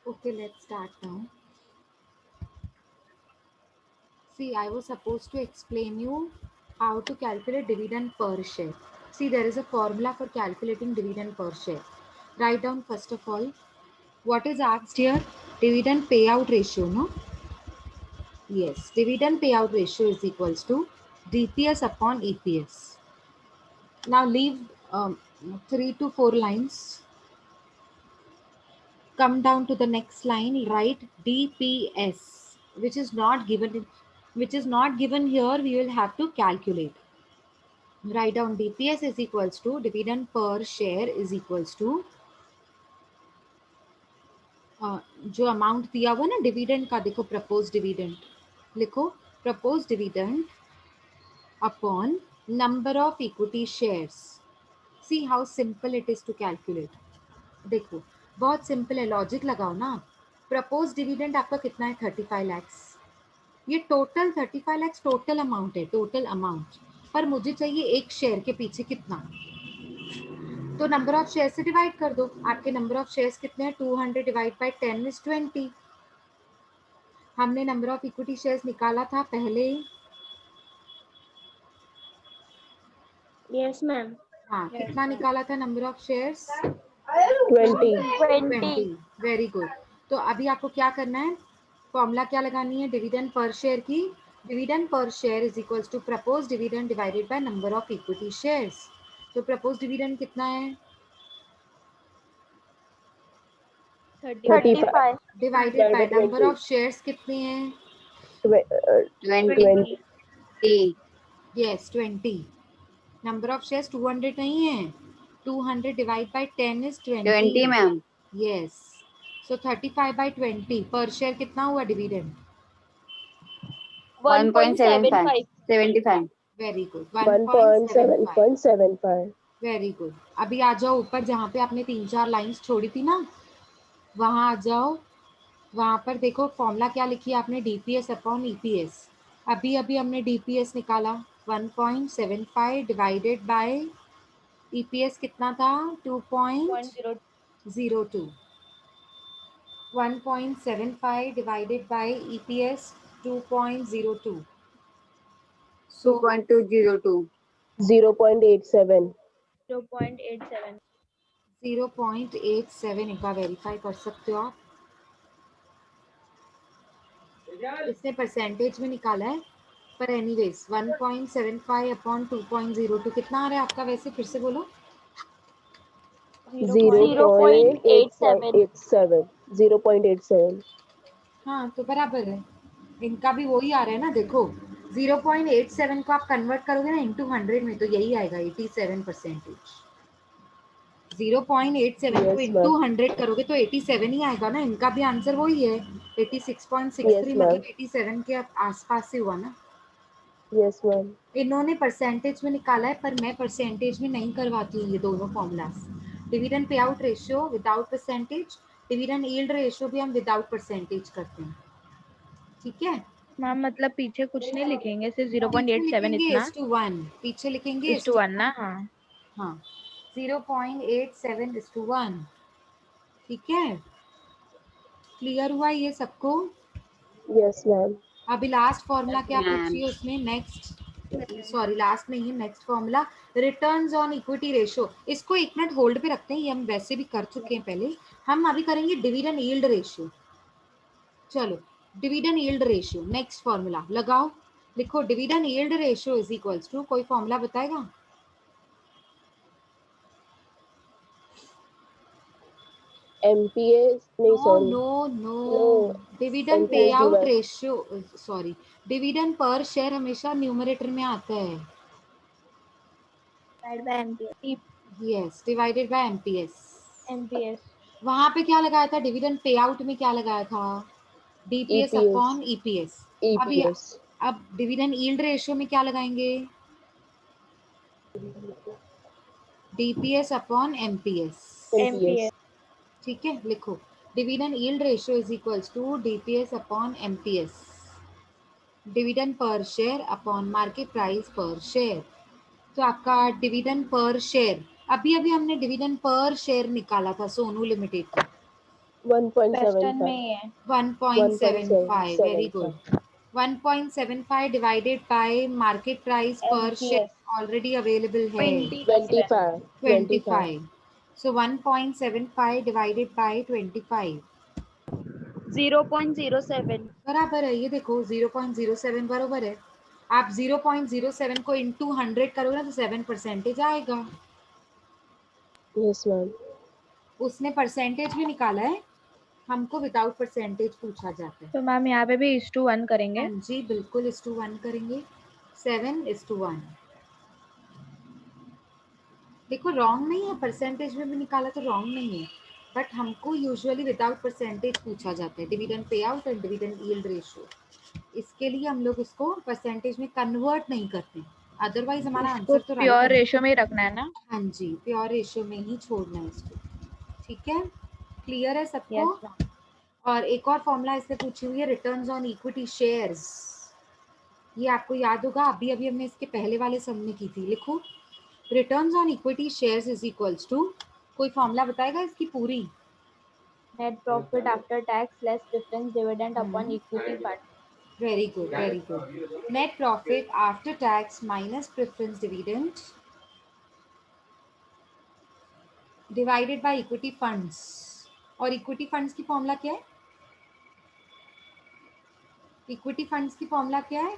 Okay, let's start now. See, I was supposed to explain you how to calculate dividend per share. See, there is a formula for calculating dividend per share. Write down first of all, what is asked here? Dividend payout ratio, no? Yes, dividend payout ratio is equals to DPS upon EPS. Now leave 3 to 4 lines. Come down to the next line, write DPS, which is not given here. We will have to calculate. Write down DPS is equals to dividend per share is equals to जो amount दिया हुआ ना dividend का, देखो propose dividend लिखो, propose dividend upon number of equity shares. See how simple it is to calculate. देखो बहुत simple है, लॉजिक लगाओ ना. प्रपोज डिविडेंड आपका कितना है? 35 लैक्स. ये टोटल 35 लैक्स टोटल अमाउंट है, टोटल अमाउंट. पर मुझे चाहिए एक शेयर के पीछे कितना, तो नंबर ऑफ शेयर से डिवाइड कर दो. आपके नंबर ऑफ शेयर्स कितने हैं? 200 डिवाइड बाय 10 इज 20. हमने नंबर ऑफ इक्विटी शेयर्स निकाला था पहले. Yes ma'am. हाँ, कितना निकाला था number of shares? 20. Very good. तो अभी आपको क्या करना है? फॉर्मूला क्या लगानी है डिविडेंड पर शेयर की? डिविडेंड पर share is equals to propose dividend divided by number of equity shares. तो प्रपोज डिविडेंड कितना है? 35. Divided by number of shares कितने हैं? 20. यस 20. नंबर ऑफ शेयर्स 200 नहीं है. 200 divide by 10 is 20 ma'am. Yes. So 35 by 20 per share कितना हुआ dividend? 1.75. 75. Very good. 1.75. Very good. अभी आ जाओ ऊपर जहाँ पे आपने 3-4 लाइंस छोड़ी थी ना, वहाँ आ जाओ. वहाँ पर देखो फॉर्मूला क्या लिखी है आपने? DPS upon EPS. अभी अभी हमने डीपीएस निकाला 1.75 डिवाइडेड बाय ईपीएस कितना था? 2.02. 1.75 divided by EPS 2.02. So 2.202. 0.87. 0.87. 0.87 एक बार वेरीफाई कर सकते हो आप. इसने परसेंटेज में निकाला है, पर एनीवेज 1.75 अपॉन 2.02 कितना आ रहा है आपका? वैसे फिर से बोलो. 0.87. 0.87. हाँ तो बराबर है, इनका भी वही आ रहा है ना. देखो 0.87 को आप कन्वर्ट करोगे ना इनटू 100 में, तो यही आएगा 87%. 0.87 को इनटू 100 करोगे तो 87 ही आएगा ना. इनका भी आंसर वही है 86.63. मतलब 87 के आसपास से हुआ ना. Yes ma'am. इन्होंने परसेंटेज में निकाला है, पर मैं परसेंटेज में नहीं करवाती हूँ ये दोनों formulas. Dividend pay out ratio without percentage, dividend yield ratio भी हम विदाउट परसेंटेज करते हैं. ठीक है मैम मतलब पीछे कुछ नहीं लिखेंगे, सिर्फ 0.87 इतना. 1 पीछे लिखेंगे 1 ना. हाँ हाँ 0.87:1. ठीक है, क्लियर हुआ ये सबको? Yes ma'am. अभी लास्ट फॉर्मूला क्या पूछिए उसमें? नेक्स्ट सॉरी लास्ट नहीं है, next formula returns on equity ratio. इसको एक मिनट होल्ड पे रखते हैं, ये हम वैसे भी कर चुके हैं पहले. हम अभी करेंगे डिविडेंड यील्ड रेशियो. चलो dividend yield ratio next formula लगाओ. लिखो dividend yield ratio is equals to, कोई फॉर्मूला बताएगा? MPS नहीं, sorry. No. Dividend pay out ratio, sorry dividend पर शेयर हमेशा न्यूमरेटर में आता है. Yes divided by MPS. वहां पे क्या लगाया था? डिविडेंड पे आउट में क्या लगाया था? DPS upon EPS. अभी अब डिविडेंड यील्ड रेशियो में क्या लगाएंगे? DPS upon MPS. ठीक है, लिखो dividend yield ratio is equals to DPS upon MPS. Dividend पर share upon market price per share. तो आपका डिविडेंड पर शेयर, अभी अभी हमने डिविडेंड पर शेयर निकाला था सोनू लिमिटेड का. वेस्टर्न में 1.75. ही है। 1.75, very good. 1.75. 1.75 divided by market price per share SGS already available है 20%। 25. 25. So 1.75 divided by 25 0.07। बराबर है. ये देखो 0.07 बराबर है. आप 0.07 को इंटू 100 करोगे ना तो 7% आएगा. Yes, ma'am. उसने परसेंटेज भी निकाला है. हमको विदाउट परसेंटेज पूछा जाता है. तो मैम यहाँ पे भी 1:1 करेंगे। हाँ जी, बिल्कुल 1:1 करेंगे. 7:1. देखो रॉन्ग नहीं है, परसेंटेज में भी निकाला तो रॉन्ग नहीं है, बट हमको यूजुअली विदाउट परसेंटेज पूछा जाता है. Dividend pay out and dividend yield ratio, इसके लिए हम लोग इसको परसेंटेज में कन्वर्ट नहीं करते. अदरवाइज हमारा इसको आंसर तो राइट प्योर है. रेशियो में ही रखना है ना? हाँ जी, प्योर रेशियो में ही छोड़ना है इसको. ठीक है, क्लियर है सबको? Yes ma'am. और एक और फॉर्मूला इससे पूछी हुई है, रिटर्न्स ऑन इक्विटी शेयर्स. ये आपको याद होगा, अभी अभी हमने इसके पहले वाले सम में की थी. लिखो, returns on equity shares is equals to, कोई फॉर्मूला बताएगा इसकी पूरी? Net profit after tax less preference dividend upon equity fund. Very good, very good. Net profit after tax minus preference dividend divided by equity funds. और equity funds की formula क्या है? Equity funds की formula क्या है?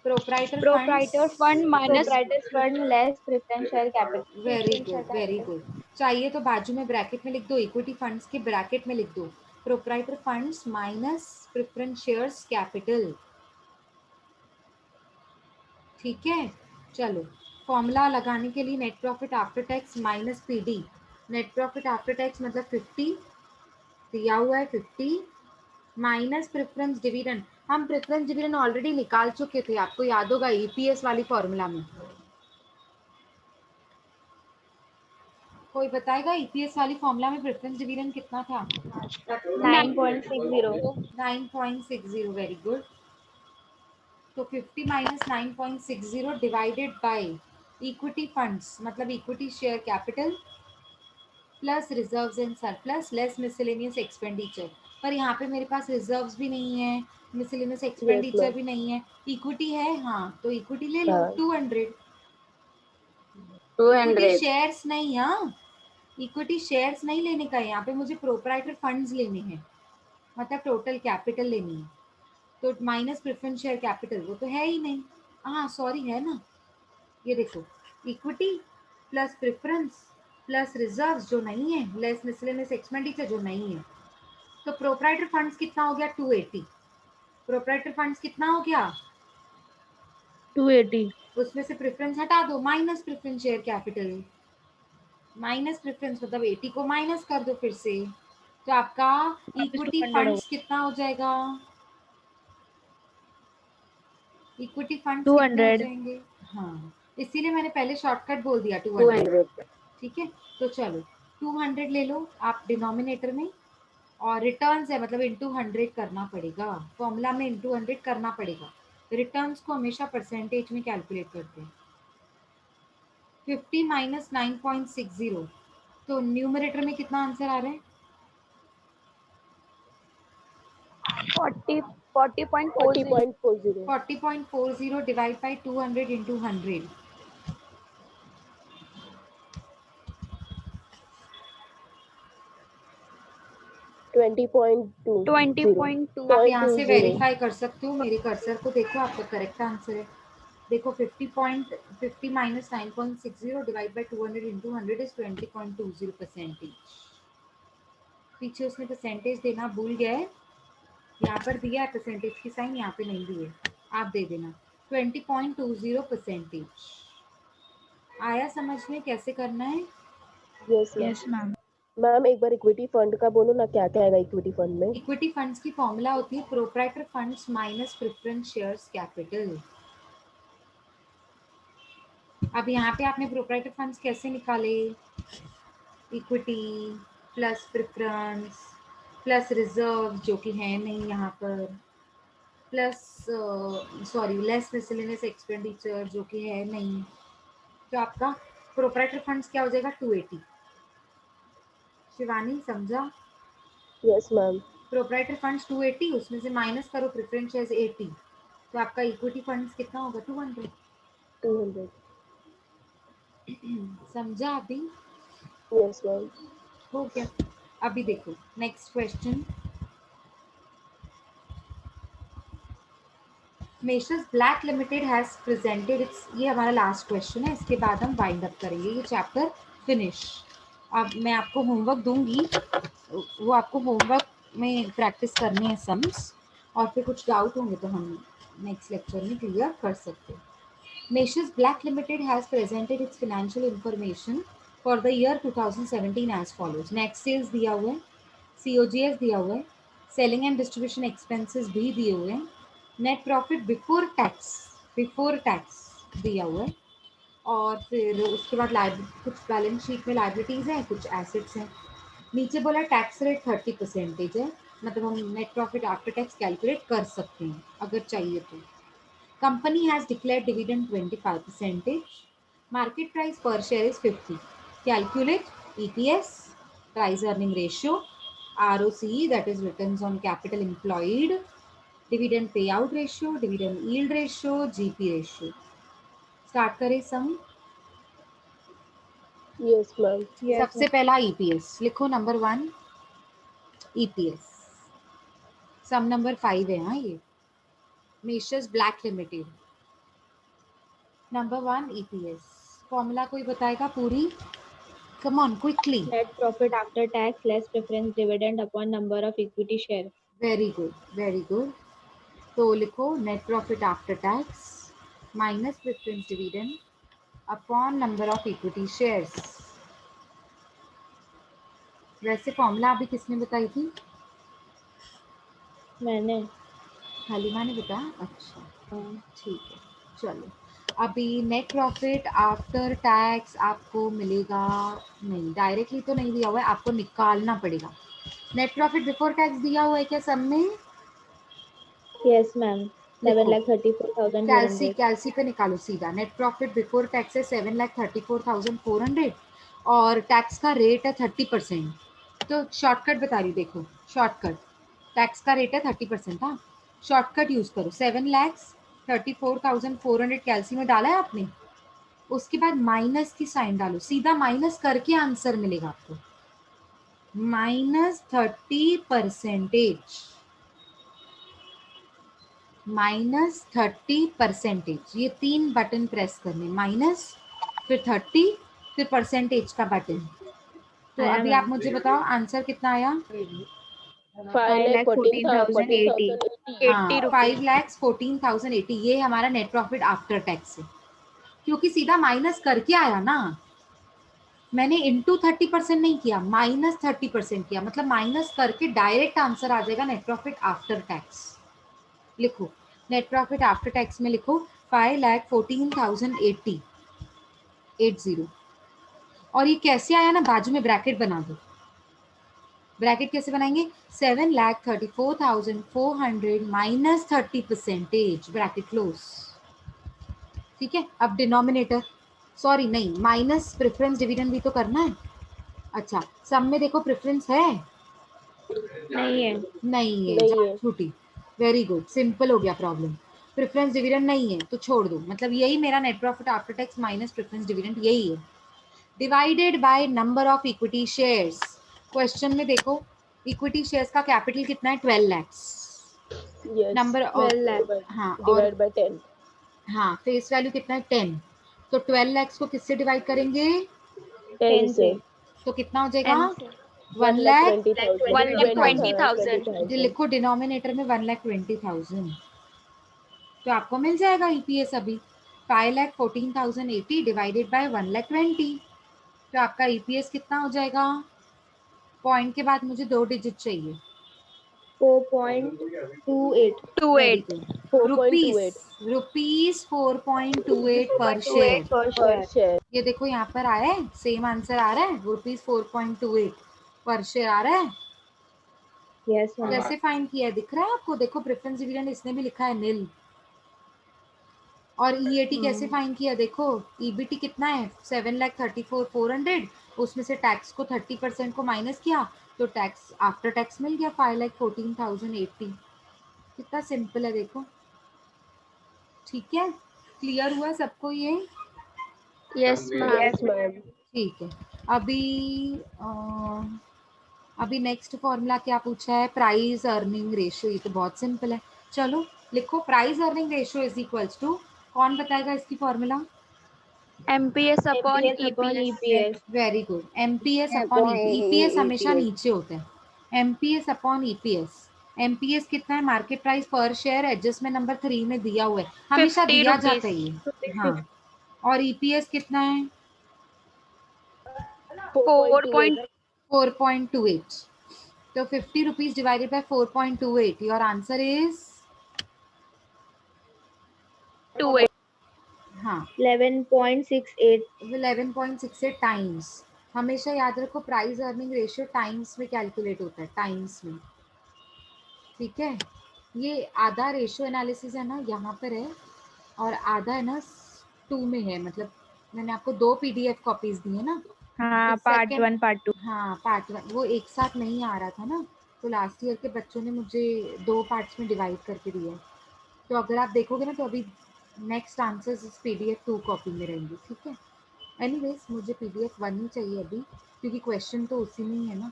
Proprietor funds. Proprietor fund minus proprietors fund less preference share capital. Very good, very good. चाहिए तो बाजू में ब्रैकेट में लिख दो, इक्विटी फंड्स के ब्रैकेट में लिख दो proprietor funds minus preference shares capital. ठीक है, चलो. फॉर्मूला लगाने के लिए net profit after tax minus PD. Net profit after tax मतलब 50 दिया हुआ है, 50 माइनस प्रेफरेंस डिविडेंड. हम प्रेफरेंस डिविडेंड ऑलरेडी निकाल चुके थे, आपको याद होगा, ईपीएस वाली फॉर्मूला में. कोई बताएगा ईपीएस वाली फॉर्मूला में प्रेफरेंस डिविडेंड कितना था? 9.60। 9.60. Very good. तो 50 minus 9.60 divided by equity funds मतलब equity share capital plus reserves and surplus less miscellaneous expenditure. पर यहाँ पे मेरे पास रिजर्व्स भी नहीं है, मिसलेनियस Yes, एक्सपेंडिचर ma'am. भी नहीं है. इक्विटी है, हाँ, तो इक्विटी ले लो. 200. इक्विटी 200. शेयर्स नहीं, हाँ, इक्विटी शेयर्स नहीं लेने का है यहाँ पे, मुझे प्रोप्राइटर फंड्स लेने हैं, मतलब टोटल कैपिटल लेनी है. तो माइनस प्रेफरेंस शेयर कैपिटल वो तो है ही नहीं. हाँ सॉरी, है ना. ये देखो, equity plus preference plus reserves जो नहीं है, लेस मिसलेनियस एक्सपेंडिचर जो नहीं है. तो प्रोप्राइटर फंड्स कितना हो गया? 280. प्रोप्राइटर फंड्स कितना हो गया? 280। उसमें से प्रेफरेंस हटा दो, minus preference share capital. Minus preference मतलब 80 को माइनस कर दो फिर से. तो आपका वापस इक्विटी 200 हो फंड्स कितना हो जाएगा? इक्विटी फंड्स गया। कितने हो 200। जाएंगे? हाँ, इसीलिए मैंने पहले शॉर्टकट बोल दिया 200. 200. ठीक है, तो चलो 200 ले लो आप डिनोमिनेटर में, और रिटर्न्स है मतलब इंटू 100 करना पड़ेगा. फॉर्मूला में इंटू 100 करना पड़ेगा. रिटर्न्स को हमेशा परसेंटेज में कैलकुलेट करते हैं. 50 माइनस 9.60, तो न्यूमरेटर में कितना आंसर आ रहा है? 40.40। 40.40. 40.40 डिवाइड बाई 200 इंटू 100. 20.20. 20.2। आप यहाँ से 0.20. वेरीफाई कर सकते हो, मेरे कर्सर को देखो, आपका करेक्ट आंसर है. देखो 50 minus 9.60 divide by 200 into 100 is 20.20%. पीछे उसने परसेंटेज देना भूल गया है. यहाँ पर दिया है परसेंटेज की साइन, यहाँ पे नहीं दिए, आप दे देना. 20.20%. आया समझ में कैसे करना है? Yes, ma'am. Yes ma'am. Ma'am एक बार इक्विटी फंड का बोलो ना, क्या क्या आएगा इक्विटी फंड में? इक्विटी फंड्स की फॉर्मूला होती है proprietor funds minus preference shares capital. अब यहाँ पे आपने प्रोप्राइटर फंड्स कैसे निकाले? Equity plus preference plus reserve जो कि है नहीं यहाँ पर, plus sorry less miscellaneous expenditure जो कि है नहीं. तो आपका प्रोप्राइटर फंड्स क्या हो जाएगा? 280. शिवानी समझा? Yes ma'am. प्रोप्राइटरी फंड्स 280, उसमें से माइनस करो प्रेफरेंस शेयर्स 80, तो आपका इक्विटी फंड्स कितना होगा? 200। 200। समझा अभी? Yes ma'am. हो गया। अभी देखो next question. Measures black limited has presented it's, ये हमारा लास्ट क्वेश्चन है, इसके बाद हम वाइंड अप करेंगे ये चैप्टर फिनिश। अब मैं आपको होमवर्क दूंगी, वो आपको होमवर्क में प्रैक्टिस करनी है सम्स, और फिर कुछ डाउट होंगे तो हम नेक्स्ट लेक्चर में क्लियर कर सकते हैं। Measures Black Limited has presented its financial information for the year 2017 as follows. Net sales दिया हुआ है, COGS दिया हुआ है, सेलिंग एंड डिस्ट्रीब्यूशन एक्सपेंसेस भी दिए हुए हैं, नेट प्रॉफिट बिफोर टैक्स दिया हुआ है, और फिर उसके बाद कुछ बैलेंस शीट में लाइबिलिटीज हैं, कुछ एसेट्स हैं। नीचे बोला टैक्स रेट 30% है, मतलब हम net profit after tax calculate कर सकते हैं अगर चाहिए तो। Company has declared dividend 25%. Market price per share is 50. Calculate EPS, price earning ratio, ROCE, that is returns on capital employed, dividend payout ratio, dividend yield ratio, GP ratio. Start करें सम। Yes ma'am. सबसे पहला EPS लिखो, number 1 EPS। सम number 5 है। हाँ, ये measures black limited. Number 1 EPS। Formula कोई बताएगा पूरी? कम on quickly. Net profit after tax less preference dividend upon number of equity share. Very good, very good. तो लिखो net profit after tax minus preference dividend upon number of equity shares. वैसे formula अभी किसने बताई थी? मैंने। हालिमा ने बताया? अच्छा, हाँ। ठीक है। चलो, अभी नेट प्रॉफिट आफ्टर टैक्स आपको मिलेगा नहीं, डायरेक्टली तो नहीं दिया हुआ है, आपको निकालना पड़ेगा। नेट प्रॉफिट बिफोर टैक्स दिया हुआ है क्या सब में? Yes ma'am. लिखो, 7,34,400। कैल्सी पे निकालो सीधा। नेट प्रॉफिट बिफोर टैक्स है 7,34,400 और टैक्स का रेट है 30%। तो शॉर्टकट बता रही हूँ, देखो शॉर्टकट, टैक्स का रेट है 30%। हाँ, शॉर्टकट यूज करो। 7,34,400 कैल्सी में डाला है आपने, उसके बाद माइनस की साइन डालो, सीधा माइनस करके आंसर मिलेगा आपको। -30%, -30%, ये 3 बटन प्रेस करने, माइनस, फिर 30, फिर परसेंटेज का बटन। तो आया अभी आप मैम। मुझे बताओ आंसर कितना आया? 5,14,080। हाँ, 5,14,080, ये हमारा नेट प्रॉफिट आफ्टर टैक्स है, क्योंकि सीधा माइनस करके आया ना, मैंने इंटू 30% नहीं किया, -30% किया, मतलब माइनस करके डायरेक्ट आंसर आ जाएगा नेट प्रॉफिट आफ्टर टैक्स। लिखो, नेट प्रॉफिट आफ्टर टैक्स में लिखो 5,14,080, 80। और ये कैसे आया ना, बाजू में ब्रैकेट बना दो। ब्रैकेट कैसे बनाएंगे? 7,34,400 माइनस 30%, ब्रैकेट क्लोज। ठीक है, अब डिनोमिनेटर, सॉरी नहीं, माइनस प्रेफरेंस डिविडेंड भी तो करना है। अच्छा, सब में देखो प्रेफरेंस है? नहीं है। नहीं है, नहीं है। जान छूटी। वेरी गुड, सिंपल हो गया प्रॉब्लम। प्रेफरेंस डिविडेंड नहीं है तो छोड़ दो, मतलब यही मेरा net profit after tax minus preference dividend यही है। Divided by number of equity shares. Question में देखो, इक्विटी शेयर्स का कैपिटल कितना है? 12 lakhs। Yes. Number of, 12 lakh। हाँ, और डिवाइड बाय 10। हाँ, फेस वैल्यू कितना है? 10। तो 12 lakhs को किससे डिवाइड करेंगे? 10 10 से। से। तो कितना हो जाएगा? 10 से। 1 lakh 1,20,000। 1,20,000। लिखो, डिनोमिनेटर में 1,20,000, तो आपको मिल जाएगा ईपीएस अभी 5,14,080 डिवाइडेड बाय 1,20,000। तो आपका ईपीएस कितना हो जाएगा? पॉइंट के बाद मुझे 2 डिजिट चाहिए। 4.28। Very 28 good. रुपीस, 4.28 रुपीस 4.28 पर शेयर। per पर share। शेयर। ये देखो यहाँ पर आया है, सेम आंसर आ रहा है, रुपीस 4.28 पर शेयर आ रहा है। Yes ma'am. कैसे फाइंड किया है दिख रहा है आपको? देखो प्रेफरेंस डिविडेंड इसने भी लिखा है निल। और ईएटी कैसे फाइंड किया? देखो ईबीटी कितना है? 7,34,400, उसमें से टैक्स को 30% को माइनस किया, तो टैक्स आफ्टर टैक्स मिल गया 5,14,080। कितना सिंपल है देखो। ठीक है, क्लियर हुआ सबको ये? Yes ma'am. Yes ma'am. ठीक है। अभी अभी नेक्स्ट फॉर्मूला क्या पूछा है? Price earning ratio. ये तो बहुत सिंपल है, चलो लिखो। Price earning ratio is equals to, कौन बताएगा इसकी formula? MPS upon EPS. Very good, MPS upon EPS हमेशा नीचे होता है। MPS upon EPS. एमपीएस कितना है? Market price per share adjustment number 3 में दिया हुआ है, हमेशा 50 दिया रुपीज। जाता है ये। हाँ, और ईपीएस कितना है? 4.28। 4.28। तो 50 rupees divided by 4.28, your answer is? हाँ, 11.68। 11.68 टाइम्स। हमेशा याद रखो प्राइस अर्निंग रेशियो टाइम्स में कैलकुलेट होता है, टाइम्स में। ठीक है, ये आधा रेशियो एनालिसिस है ना, यहाँ पर है, और आधा है ना 2 में है। मतलब मैंने आपको 2 पीडीएफ कॉपीज दी है ना। हाँ, तो पार्ट सेकंड, 1 पार्ट 2। हाँ पार्ट 1 वो एक साथ नहीं आ रहा था ना, तो लास्ट ईयर के बच्चों ने मुझे 2 पार्ट्स में डिवाइड करके दिया है। तो अगर आप देखोगे ना, तो अभी नेक्स्ट आंसर्स इस पीडीएफ 2 कॉपी में रहेंगे। ठीक है, एनीवेज मुझे पीडीएफ 1 ही चाहिए अभी, क्योंकि क्वेश्चन तो उसी में ही है ना।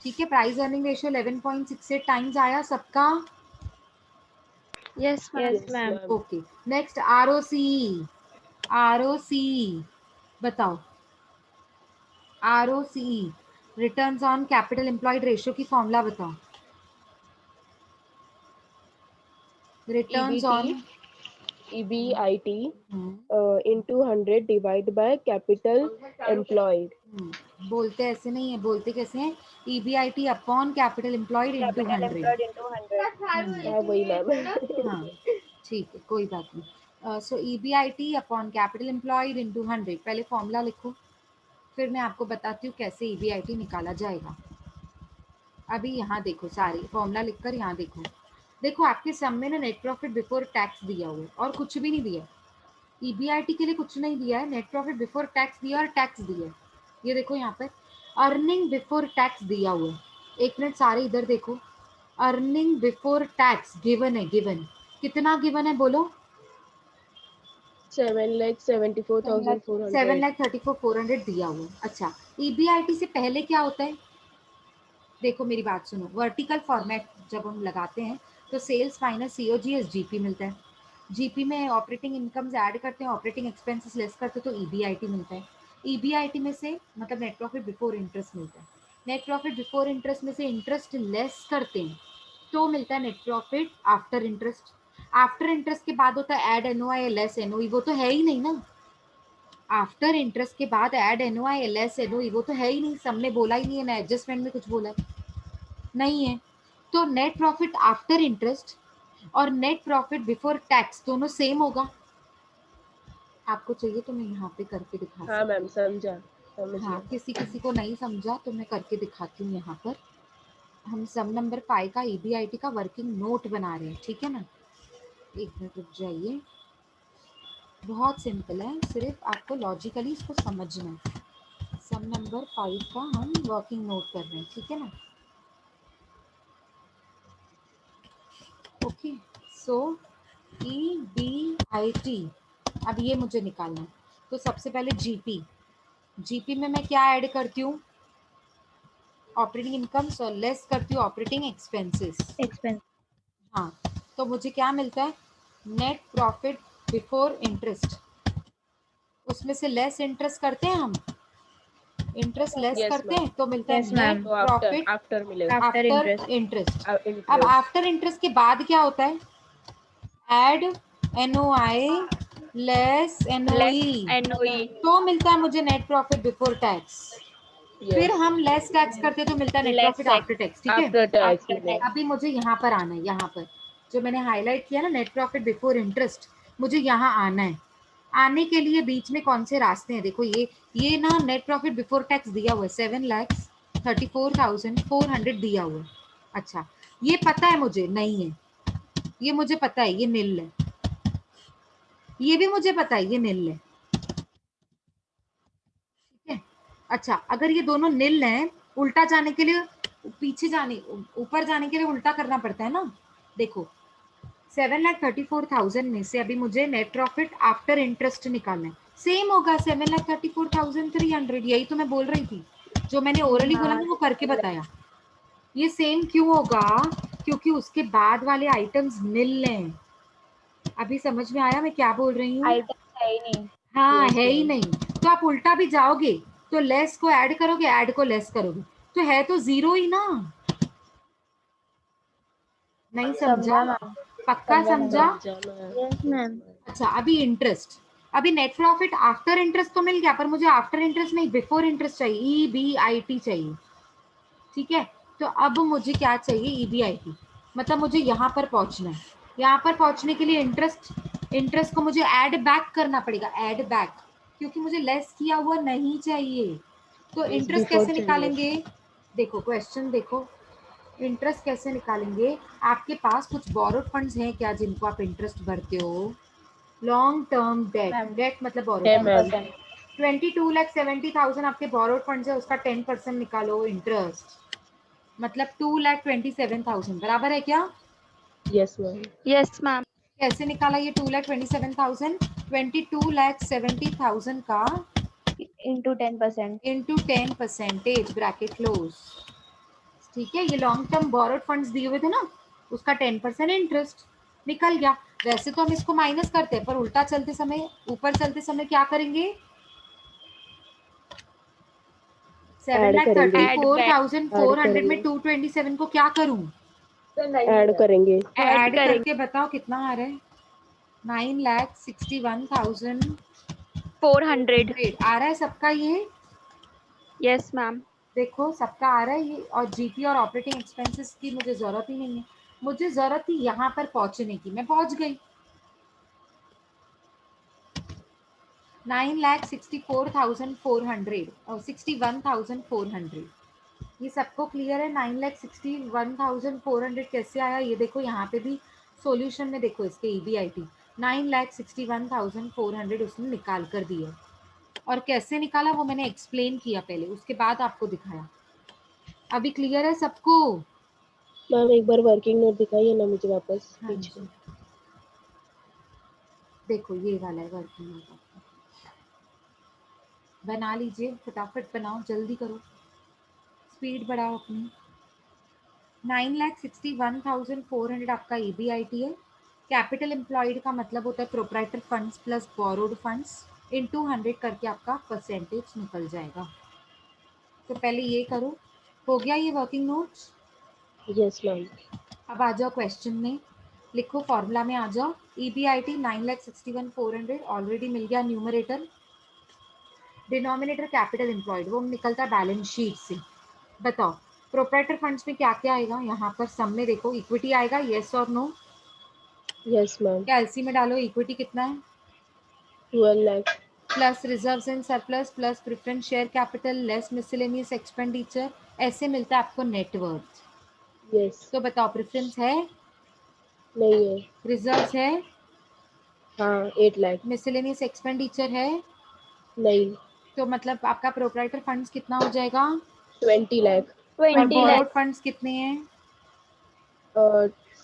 ठीक है, प्राइस अर्निंग रेशियो 11.68 टाइम्स आया सबका? Yes ma'am. Okay, next ROC. ROC बताओ। ROC returns on capital employed ratio की फॉर्मूला बताओ। Returns on EBIT into 100 divide by capital employed. बोलते ऐसे नहीं है, बोलते कैसे हैं? EBIT upon capital employed into 100। हाँ वही मैम। हाँ ठीक है, कोई बात नहीं। So EBIT upon capital employed into 100। पहले फॉर्मूला लिखो, फिर मैं आपको बताती हूँ कैसे ईबीआईटी निकाला जाएगा। अभी यहाँ देखो, सारी फॉर्मूला लिखकर यहाँ देखो। देखो आपके सम में ना नेट प्रॉफिट बिफोर टैक्स दिया हुआ है, और कुछ भी नहीं दिया। ईबीआईटी के लिए कुछ नहीं दिया है, नेट प्रॉफिट बिफोर टैक्स दिया और टैक्स दिया है। ये देखो यहाँ पर अर्निंग बिफोर टैक्स दिया हुआ है। एक मिनट, सारे इधर देखो। अर्निंग बिफोर टैक्स गिवन है, गिवन कितना गिवन है बोलो? 7,74,400। 7,34,400 दिया हुआ है। अच्छा, ईबीआईटी से पहले क्या होता है? देखो मेरी बात सुनो, वर्टिकल फॉर्मेट जब हम लगाते हैं तो सेल्स माइनस सीओजीएस जीपी मिलता है। जीपी में ऑपरेटिंग इनकम्स ऐड करते हैं, ऑपरेटिंग एक्सपेंसेस लेस करते हैं, तो ईबीआईटी मिलता है। ईबीआईटी में से मतलब नेट प्रॉफिट बिफोर इंटरेस्ट मिलता है। नेट प्रॉफिट बिफोर इंटरेस्ट में से इंटरेस्ट लेस करते हैं तो मिलता है net profit after interest. After interest के बाद होता है ऐड एनओआई लेस एनओई, वो तो है ही नहीं ना। आफ्टर इंटरेस्ट के बाद ऐड एनओआई लेस एनओई, वो तो है ही नहीं, सबने बोला ही नहीं है ना, एडजस्टमेंट में कुछ बोला है नहीं है। तो नेट प्रॉफिट आफ्टर इंटरेस्ट और नेट प्रॉफिट बिफोर टैक्स दोनों सेम होगा। आपको चाहिए तो मैं यहाँ पे करके दिखा हाँ सकती मैम, समझा हूँ। समझ हाँ, गया। किसी किसी को नहीं समझा तो मैं करके दिखाती हूँ यहाँ पर। हम सम नंबर 5 का ईबीआईटी का वर्किंग नोट बना रहे हैं, ठीक है ना। एक मिनट रुक जाइए, बहुत सिंपल है, सिर्फ आपको लॉजिकली इसको समझना है। सम नंबर 5 का हम वर्किंग नोट कर रहे हैं, ठीक है ना। ओके, सो ईबीआईटी, अब ये मुझे निकालना है। तो सबसे पहले जीपी, जीपी में मैं क्या ऐड करती हूँ? ऑपरेटिंग इनकम और लेस करती हूँ ऑपरेटिंग एक्सपेंसेस। एक्सपेंस। हाँ, तो मुझे क्या मिलता है? Net profit before interest. उसमें से लेस इंटरेस्ट करते हैं हम, इंटरेस्ट लेस यस करते मैम। हैं तो मिलता है यस नेट मैम। तो आफ्टर प्रॉफिट आफ्टर मिलेगा। After after interest. इंटरेस्ट। अब इंटरेस्ट। आफ्टर इंटरेस्ट के बाद क्या होता है? Add NOI less NOE, NOE. तो मिलता है मुझे नेट प्रॉफिट बिफोर टैक्स। फिर यस। हम लेस टैक्स करते हैं तो मिलता है net less profit tax. After tax. ठीक है, आफ्टर टैक्स आफ्टर मिलेगा। टैक्स। अभी मुझे यहाँ पर आना है, यहाँ पर जो मैंने हाईलाइट किया ना नेट प्रॉफिट बिफोर इंटरेस्ट, मुझे यहाँ आना है। आने के लिए बीच में कौन से रास्ते हैं? देखो ये ना नेट प्रॉफिट बिफोर टैक्स दिया हुआ है 7,34,400 दिया हुआ है। अच्छा, ये पता है मुझे नहीं है, ये मुझे पता है ये नील है, ये भी मुझे पता है ये नील है। ठीक है, अच्छा अगर ये दोनों नील हैं, उल्टा जाने के लिए पीछे जाने ऊपर जाने के लिए उल्टा करना पड़ता है ना। देखो 7,34,000 में से अभी मुझे नेट प्रॉफिट आफ्टर इंटरेस्ट निकालना है, सेम होगा 7,34,300। यही तो मैं बोल रही थी, जो मैंने ओरली बोला हाँ, ना वो करके बताया। ये सेम क्यों होगा, क्योंकि उसके बाद वाले आइटम्स नील हैं। अभी समझ में आया मैं क्या बोल रही हूँ? आइटम है ही नहीं। हाँ Yes, है ही ma'am. नहीं, तो आप उल्टा भी जाओगे तो लेस को ऐड करोगे, ऐड को लेस करोगे, तो है तो जीरो ही ना। नहीं समझा? समझा मैम। पक्का समझा? Yes ma'am. अच्छा अभी इंटरेस्ट, अभी नेट प्रॉफिट आफ्टर इंटरेस्ट तो मिल गया, पर मुझे आफ्टर इंटरेस्ट नहीं बिफोर इंटरेस्ट चाहिए, EBIT चाहिए। ठीक है, तो अब मुझे क्या चाहिए, EBIT। मतलब मुझे यहाँ पर पहुंचना है, यहाँ पर पहुंचने के लिए इंटरेस्ट को मुझे ऐड बैक करना पड़ेगा, ऐड बैक, क्योंकि मुझे लेस किया हुआ नहीं चाहिए। तो Yes, इंटरेस्ट before कैसे चाहिए. निकालेंगे? देखो क्वेश्चन देखो, इंटरेस्ट कैसे निकालेंगे? आपके पास कुछ बोरोड फंड्स हैं क्या जिनको आप इंटरेस्ट भरते हो? Long term debt, ma'am debt मतलब बोरोड है फंड। मैम. 22,70,000 आपके बोरोड फंड्स है, उसका 10% निकालो इंटरेस्ट, मतलब 2,27,000 बराबर है क्या? Yes, ma'am. Yes ma'am. कैसे निकाला ये 2,27,000? 22,70,000 का इंटू 10%। Into 10% bracket close. ठीक है, ये लॉन्ग टर्म बोरोड फंड्स दिए हुए थे ना, उसका 10% इंटरेस्ट निकल गया। वैसे तो हम इसको माइनस करते हैं, पर उल्टा चलते समय, ऊपर चलते समय क्या करेंगे? ऐड करेंगे. 7,34,400 में 227 को क्या करूं? ऐड करेंगे. ऐड करके बताओ कितना आ रहा है? 9,61,400 आ रहा है सबका ये। Yes ma'am. देखो सबका आ रहा है ये, और जीपी और ऑपरेटिंग एक्सपेंसेस की मुझे जरूरत ही नहीं है, मुझे जरूरत थी यहाँ पर पहुंचने की, मैं पहुंच गई। 9,64,400 और 61,400, ये सबको क्लियर है? 9,61,400 कैसे आया ये देखो, यहाँ पे भी सॉल्यूशन में देखो, इसके EBIT 9,61,400 उसने निकाल कर दिया, और कैसे निकाला वो मैंने एक्सप्लेन किया पहले, उसके बाद आपको दिखाया। अभी क्लियर है सबको? मैम एक बार वर्किंग नोट दिखाइए ना मुझे वापस हाँ पीछे. जी, देखो ये वाला है वर्किंग नोट, बना लीजिए, फटाफट बनाओ, जल्दी करो, स्पीड बढ़ाओ अपनी। 9,61,400 आपका EBIT है। कैपिटल एम्प्लॉयड का मतलब होता है proprietor funds plus borrowed funds, into 100 करके आपका परसेंटेज निकल जाएगा। तो पहले ये करो, हो गया ये वर्किंग नोट्स? Yes, ma'am. अब आ जाओ क्वेश्चन में, लिखो फॉर्मूला में आ जाओ। EBIT 9,61,400 ऑलरेडी मिल गया न्यूमरेटर, डिनोमिनेटर कैपिटल एम्प्लॉयड वो निकलता है बैलेंस शीट से। बताओ प्रोप्राइटर फंड्स में क्या क्या आएगा? यहाँ पर सम में देखो इक्विटी आएगा, येस और नो? Yes, ma'am. क्या एलसी में डालो, इक्विटी कितना है? 12 lakh. Plus reserves and surplus plus preference share capital less miscellaneous expenditure, ऐसे मिलता है आपको नेटवर्थ। Yes. तो बताओ प्रेफरेंस है, नहीं है. रिजर्व्स है, हाँ 8 lakh. मिसलेनियस एक्सपेंडिचर है, नहीं. तो मतलब आपका प्रोप्राइटर फंड्स कितना हो जाएगा? 20 lakh. और 20 लाख। बोरोड फंड्स कितने हैं?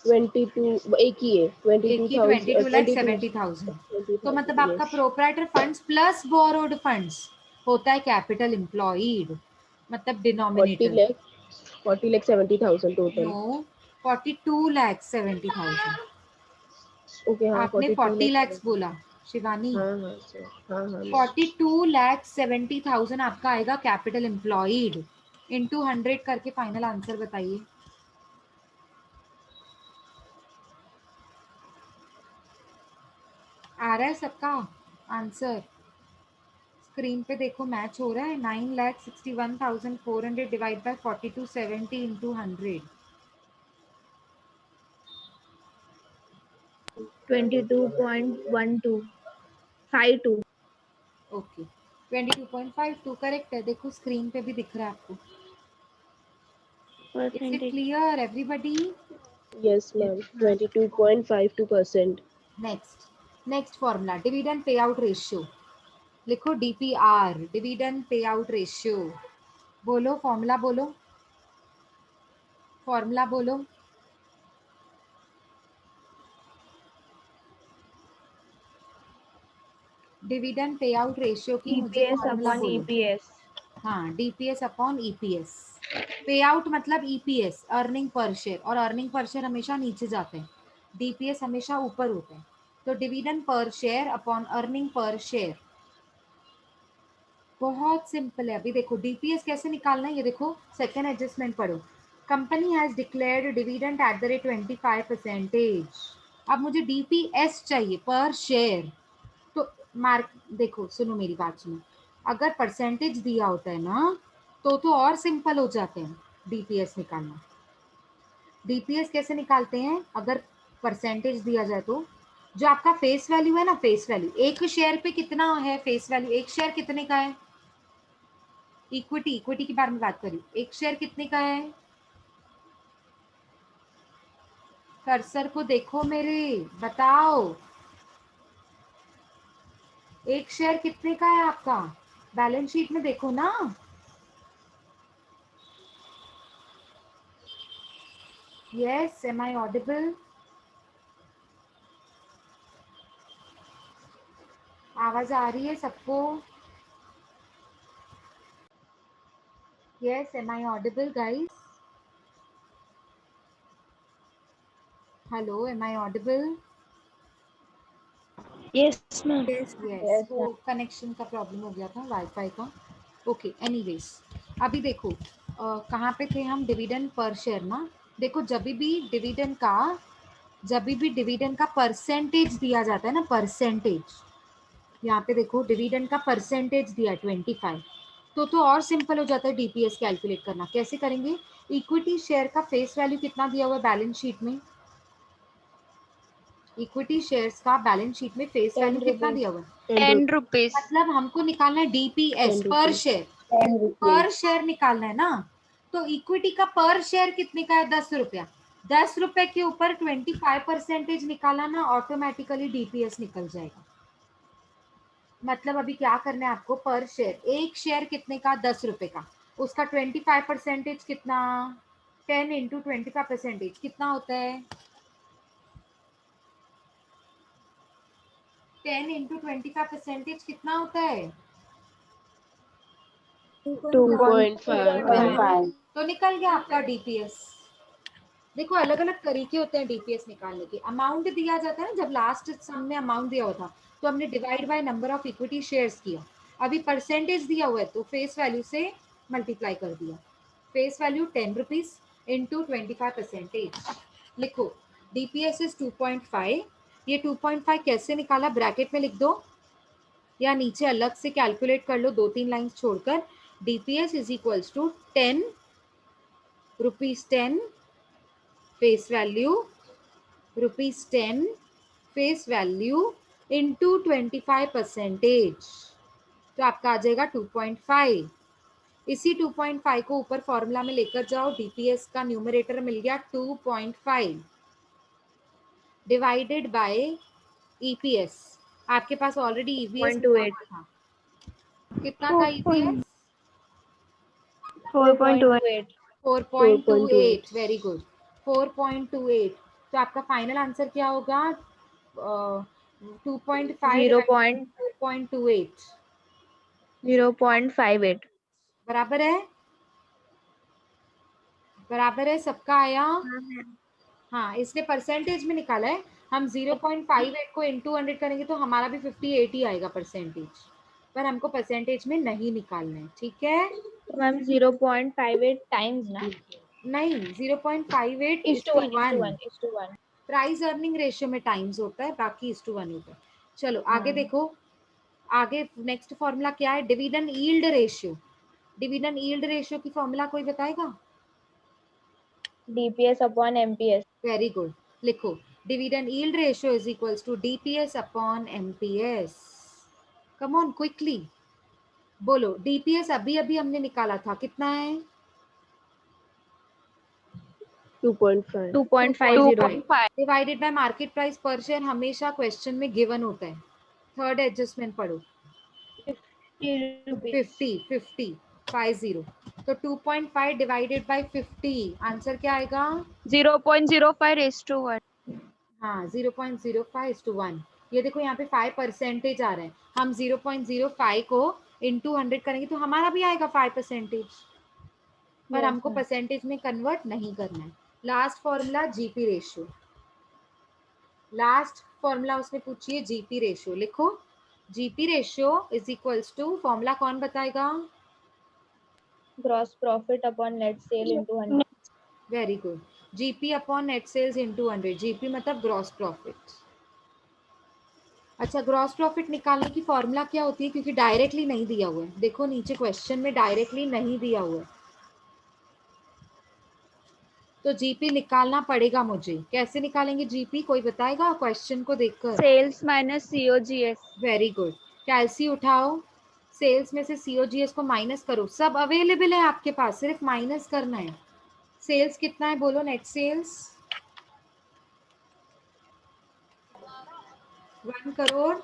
22 एक ही है. एक ही 22,70,000। तो 20,000. मतलब आपका Yes. Proprietor funds plus borrowed funds होता है कैपिटल एम्प्लॉयड, मतलब 40 denominator. lakh. 40,70,000 total. No, 42,70,000। Okay, हाँ आपने 42 40 lakh लैक्स 70. बोला शिवानी। हाँ हाँ sir. हाँ हाँ ma'am. 42,70,000 आपका आएगा कैपिटल एम्प्लॉयड, इंटू 100 करके फाइनल आंसर बताइए। आ रहा है सबका आंसर? स्क्रीन पे देखो मैच हो रहा है। 9,61,400 divide by 4270 into 100। 22.1252। Okay 22.52 correct है, देखो स्क्रीन पे भी दिख रहा है आपको। Is it percentage. Clear everybody? Yes, ma'am. 22.52%. Next formula, dividend pay out ratio. लिखो DPR, dividend pay out ratio. बोलो फॉर्मूला बोलो। फॉर्मूला बोलो। डिविडेंड पे आउट रेशियो की मुझे EPS फॉर्मूला upon बोलो। EPS. हाँ, डीपीएस अपॉन ईपीएस। पे out मतलब ईपीएस, अर्निंग पर शेयर, और अर्निंग पर शेयर हमेशा नीचे जाते हैं, डीपीएस हमेशा ऊपर होते हैं। तो dividend per share upon earning per share. बहुत सिंपल है। अभी देखो डीपीएस कैसे निकालना है, ये देखो सेकेंड एडजस्टमेंट पढ़ो। Company has declared dividend at the rate 25%। अब मुझे डीपीएस चाहिए पर शेयर। तो मार्क देखो, सुनो मेरी बात सुनो। अगर परसेंटेज दिया होता है ना तो और सिंपल हो जाते हैं डीपीएस निकालना। डीपीएस कैसे निकालते हैं, अगर परसेंटेज दिया जाए तो जो आपका फेस वैल्यू है ना, फेस वैल्यू एक शेयर पे कितना है, फेस वैल्यू एक शेयर कितने का है, इक्विटी, इक्विटी के बारे में बात करी, एक शेयर कितने का है, कर्सर को देखो मेरे, बताओ एक शेयर कितने का है आपका, बैलेंस शीट में देखो ना। Yes, am I audible? आवाज आ रही है सबको? Yes, am I audible guys? Hello, am I audible? Yes, ma'am. Yes, Yes, वो कनेक्शन का प्रॉब्लम हो गया था वाईफाई का। ओके, एनीवेज अभी देखो कहाँ पे थे हम, डिविडेंड पर शेयर ना। देखो जब भी डिविडेंड का परसेंटेज दिया जाता है ना, परसेंटेज, यहाँ पे देखो डिविडेंड का परसेंटेज दिया है 25, तो और सिंपल हो जाता है डीपीएस कैलकुलेट करना। कैसे करेंगे, इक्विटी शेयर का फेस वैल्यू कितना दिया हुआ है बैलेंस शीट में, इक्विटी शेयर्स का बैलेंस शीट में फेस 10 वैल्यू कितना rupees. दिया हुआ है, 10 rupees. मतलब हमको निकालना है डीपीएस 10 पर rupees. शेयर, 10 पर rupees. शेयर निकालना है ना। तो इक्विटी का पर शेयर कितने का है, 10 रुपया। 10 रुपए के ऊपर 25% निकाला ना, ऑटोमेटिकली डीपीएस निकल जाएगा। मतलब अभी क्या करना है आपको, पर शेयर, एक शेयर कितने का, 10 रुपए का, उसका 25% कितना, 10 × 25% कितना होता है, 10 × 25% कितना होता है, 2.5. 2.5. तो निकल गया आपका डीपीएस। देखो अलग अलग तरीके होते हैं डीपीएस निकालने के। अमाउंट दिया जाता है ना, जब लास्ट सम में अमाउंट दिया हुआ था तो हमने divide by number of equity shares किया। अभी परसेंटेज दिया हुआ है तो फेस वैल्यू से मल्टीप्लाई कर दिया। Face value 10 rupees into 25%। लिखो डीपीएस इज 2.5। ये 2.5 कैसे निकाला, ब्रैकेट में लिख दो या नीचे अलग से कैलकुलेट कर लो 2-3 लाइंस छोड़कर। DPS is equals to 10 rupees 10 face value, rupees 10 face value into 25%, तो आपका आ जाएगा 2.5। इसी 2.5 को ऊपर फॉर्मूला में लेकर जाओ, डीपीएस का न्यूमरेटर मिल गया 2.5 डिवाइडेड बाय ईपीएस। आपके पास ऑलरेडी ईपीएस मिला 0.28. हुआ था, कितना था ईपीएस, 4.28. 4.28। Very good, 4.28। तो आपका फाइनल आंसर क्या होगा, 2.5 0. डिवाइडेड 4.28 0.58. बराबर है, बराबर है, सबका आया। हाँ, इसने परसेंटेज में निकाला है। हम 0.58 को इंटू 100 करेंगे तो हमारा भी 58 ही आएगा परसेंटेज, पर हमको परसेंटेज में नहीं निकालना है, ठीक है। तो मैम 0.58 टाइम्स ना, नहीं, 0.58 is is to to 1 is to 1। 1 is to 1. Price earning ratio में टाइम्स होता है, बाकी इज टू 1 होता है। चलो आगे हाँ. देखो, आगे नेक्स्ट फॉर्मूला क्या है, dividend yield ratio. Dividend yield ratio की फॉर्मूला कोई बताएगा, DPS upon MPS. Very good. लिखो dividend yield ratio is equals to DPS upon MPS. Come on quickly बोलो, डीपीएस अभी अभी हमने निकाला था, कितना है, 2.5. 2.50. Divided by market price per share हमेशा क्वेश्चन में गिवन होता है। थर्ड एडजस्टमेंट पढ़ो, 50 rupees. 50 50 50, तो 2.5 डिवाइडेड बाय 50, आंसर क्या आएगा? 0.05 raised to 1. हाँ 0.05:1। ये देखो यहाँ पे 5% आ रहा है, हम 0.05 को इंटू 100 करेंगे तो हमारा भी आएगा 5%, पर Yes, हमको ma'am. परसेंटेज में कन्वर्ट नहीं करना है। Last formula GP ratio, last formula उसने पूछी है जीपी रेशियो, लिखो GP ratio is equals to, formula कौन बताएगा? Gross profit upon net sale into 100. Very good, GP upon net sales into 100, GP मतलब ग्रॉस प्रॉफिट। अच्छा, ग्रॉस प्रॉफिट निकालने की फॉर्मूला क्या होती है, क्योंकि डायरेक्टली नहीं दिया हुआ है, देखो नीचे क्वेश्चन में डायरेक्टली नहीं दिया हुआ है, तो जीपी निकालना पड़ेगा मुझे। कैसे निकालेंगे जीपी, कोई बताएगा क्वेश्चन को देखकर? Sales minus COGS. Very good, कैलसी उठाओ, सेल्स में से सीओजीएस को माइनस करो, सब अवेलेबल है आपके पास, सिर्फ माइनस करना है। सेल्स कितना है बोलो, net sales 1 crore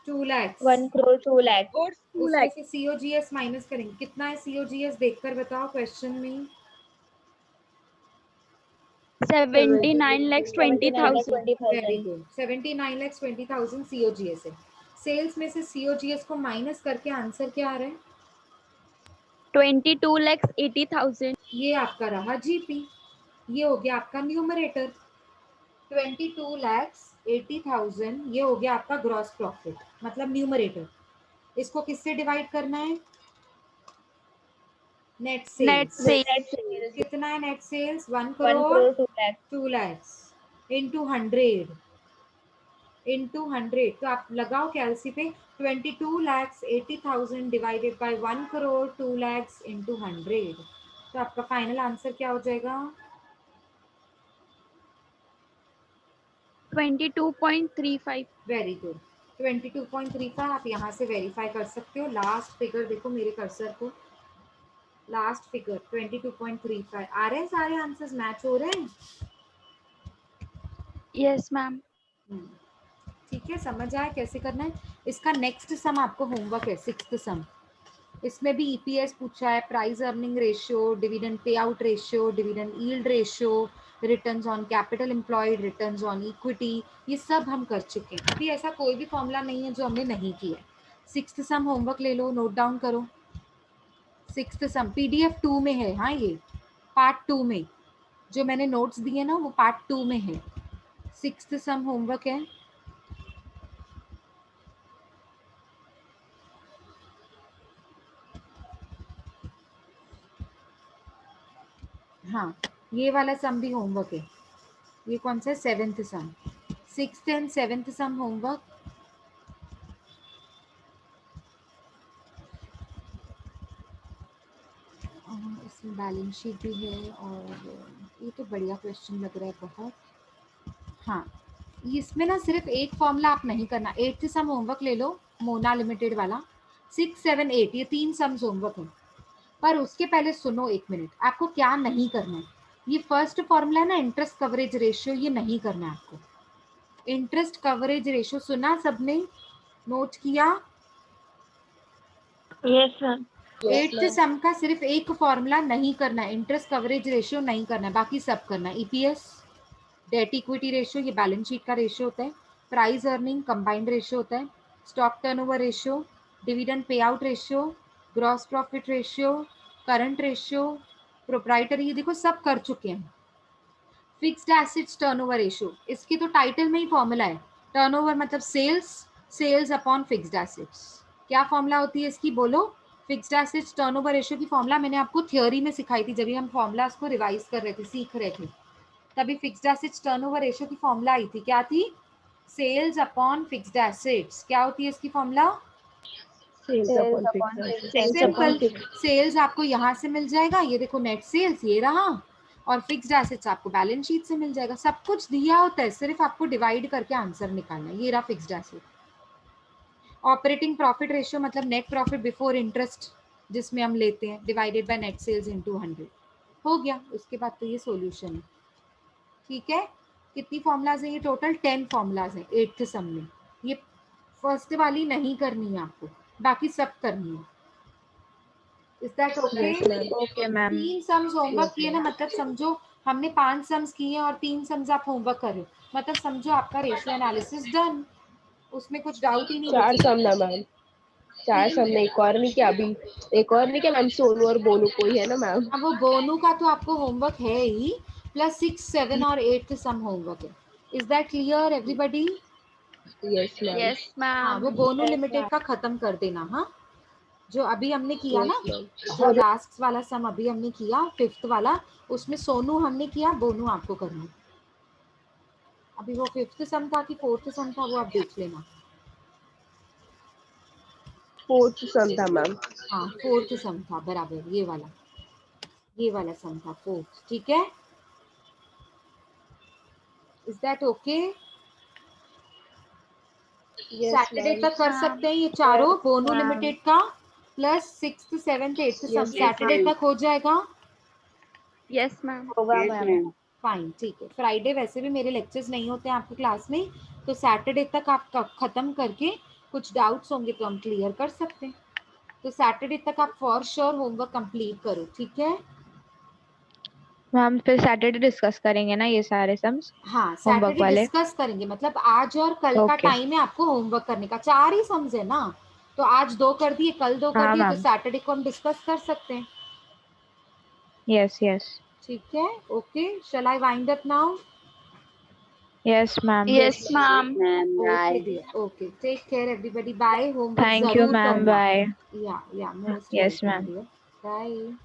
2 lakhs, 1 crore 2 lakh. उसमें से सीओजीएस माइनस करेंगे, कितना है सीओजीएस देखकर बताओ क्वेश्चन में। 79,20,000. वेरी गुड, 79,20,000 सीओजीएस है। सेल्स में से सीओजीएस को माइनस करके आंसर क्या आ रहा है? 22,80,000. ये आपका रहा जीपी, ये हो गया आपका न्यूमरेटर। 22,80,000 ये हो गया आपका ग्रॉस प्रॉफिट, मतलब न्यूमरेटर। इसको किससे डिवाइड करना है? Net Net sales. sales. कितना है net sales? 1 1 crore crore 2 lakh. 2 lakhs into 100, तो आप लगाओ कैलसी पे, 22,80,000 divided by 1 crore 2 lakhs into 100, तो आपका फाइनल आंसर क्या हो जाएगा? 22.35. वेरी गुड, 22.35 आप यहाँ से वेरीफाई कर सकते हो। लास्ट फिगर देखो मेरे कर्सर को, लास्ट फिगर 22.35 आ रहे हैं, सारे आंसर्स मैच हो रहे हैं। Yes, ma'am. ठीक है, समझ आया कैसे करना है। इसका नेक्स्ट सम आपको होमवर्क है, 6th सम। इसमें भी ईपीएस पूछा है, price earning ratio, dividend pay out ratio, dividend yield ratio, returns on capital employed, returns on equity, ये सब हम कर चुके हैं। अभी ऐसा कोई भी फॉर्मूला नहीं है जो हमने नहीं किया है। 6th सम होमवर्क ले लो, नोट डाउन करो। 6th सम PDF 2 में है, हाँ ये पार्ट 2 में जो मैंने नोट्स दिए ना वो पार्ट 2 में है। 6th सम होमवर्क है। हाँ, ये वाला सम भी होमवर्क है। ये कौन सा है? 7th sum. 6th and 7th sum homework. इसमें बैलेंस शीट भी है, और ये तो बढ़िया क्वेश्चन लग रहा है बहुत। हाँ, इसमें ना सिर्फ एक फॉर्मूला आप नहीं करना। 8th सम होमवर्क ले लो, मोना लिमिटेड वाला। 6, 7, 8 ये 3 सम्स होमवर्क है। पर उसके पहले सुनो एक मिनट, आपको क्या नहीं करना है। ये फर्स्ट फॉर्मूला है ना, इंटरेस्ट कवरेज रेशियो, ये नहीं करना है आपको। इंटरेस्ट कवरेज रेशियो सुना सबने, नोट किया? Yes, ma'am. 8th सम का सिर्फ एक फॉर्मूला नहीं करना है, इंटरेस्ट कवरेज रेशियो नहीं करना है, बाकी सब करना है। ईपीएस, डेट इक्विटी रेशियो, ये बैलेंस शीट का रेशियो होता है। प्राइस अर्निंग कंबाइंड रेशियो होता है। Stock turnover ratio, dividend pay out ratio, gross profit ratio, current ratio, proprietary, ये देखो सब कर चुके हैं। फिक्स्ड एसेट्स टर्नओवर रेशियो, इसकी तो टाइटल में ही फॉर्मूला है। टर्नओवर मतलब sales, sales upon fixed assets. क्या फॉर्मूला होती है इसकी बोलो? फिक्स्ड एसेट्स टर्नओवर रेशियो की फॉर्मूला मैंने आपको थ्योरी में सिखाई थी, जब हम फॉर्मूला को रिवाइज कर रहे थे, सीख रहे थे, तभी फिक्स्ड एसेट्स टर्नओवर रेशियो की फॉर्मूला आई थी। क्या थी? Sales upon fixed assets. क्या होती है इसकी formula? Sales upon fixed simple, sales आपको यहाँ से मिल जाएगा, ये देखो नेट सेल्स ये रहा, और फिक्स्ड एसेट्स आपको बैलेंस शीट से मिल जाएगा। सब कुछ दिया होता है, सिर्फ आपको डिवाइड करके आंसर निकालना है। ये रहा fixed asset. Operating profit ratio मतलब नेट प्रॉफिट बिफोर इंटरेस्ट, जिसमें हम लेते हैं, divided by net sales into 100, हो गया। उसके बाद तो ये सॉल्यूशन है। ठीक है, कितनी फॉर्मूलाज हैं ये? टोटल 10 फॉर्मूलाज हैं 8th सम में। ये फर्स्ट वाली नहीं करनी है आपको, बाकी सब करनी है। Is that okay? Yes, ma'am. Okay, ma'am. 3 sums homework Yes, किए ना, ma'am. मतलब समझो हमने 5 सम्स किए और 3 सम्स आप होमवर्क कर रहे हो, मतलब समझो आपका रेशियो एनालिसिस डन, उसमें कुछ डाउट ही नहीं 4 बचेगा। सम ना मैम, 4 सम ने एक और नहीं किया अभी, एक और नहीं किया मैम, सोनू और बोनू कोई है ना मैम। अब वो बोनू का तो आपको होमवर्क है ही, प्लस 6, 7 और 8 सम होमवर्क है। Is that clear everybody? Yes ma'am. Yes, हाँ, वो ma'am. Bonu Yes, limited ma'am. का खत्म कर देना। हाँ, जो अभी हमने किया ना, यस मैम। जो और लास्ट वाला सम अभी हमने किया 5th वाला, उसमें सोनू हमने किया, बोनू आपको करना। अभी वो 5th सम था कि 4th सम था वो आप देख लेना। 4th सम था मैम। हाँ, 4th सम था, बराबर, ये वाला सम था 4th, ठीक है? Is that okay? Yes Saturday ma'am. तक कर Ma'am. सकते हैं ये चारों, Yes, बोनू ma'am. लिमिटेड का प्लस 6th 7th 8th सम, यस सैटरडे मैम। तक हो जाएगा? Yes, ma'am. होगा मैम। फाइन, ठीक है। फ्राइडे वैसे भी मेरे लेक्चर्स नहीं होते हैं आपकी क्लास में, तो सैटरडे तक आप खत्म करके कुछ डाउट्स होंगे तो हम क्लियर कर सकते हैं। तो सैटरडे तक आप फॉर श्योर होमवर्क कंप्लीट करो, ठीक है? मैम फिर सैटरडे डिस्कस करेंगे ना ये सारे सम्स हाँ, होमवर्क सैटरडे वाले? डिस्कस करेंगे, मतलब आज और कल का Okay. टाइम है आपको होमवर्क करने का, 4 ही सम्स है ना, तो आज 2 कर दिए, कल 2 कर हाँ दिए, तो मैम। सैटरडे को हम डिस्कस कर सकते हैं, Yes, yes. ठीक है? Okay, shall I wind up now? Yes, ma'am. Yes, ma'am. Okay dear, okay, take care everybody, bye. Homework Thank you, जरूर ma'am. करना। Bye. या most Yes, welcome ma'am. Dear, bye.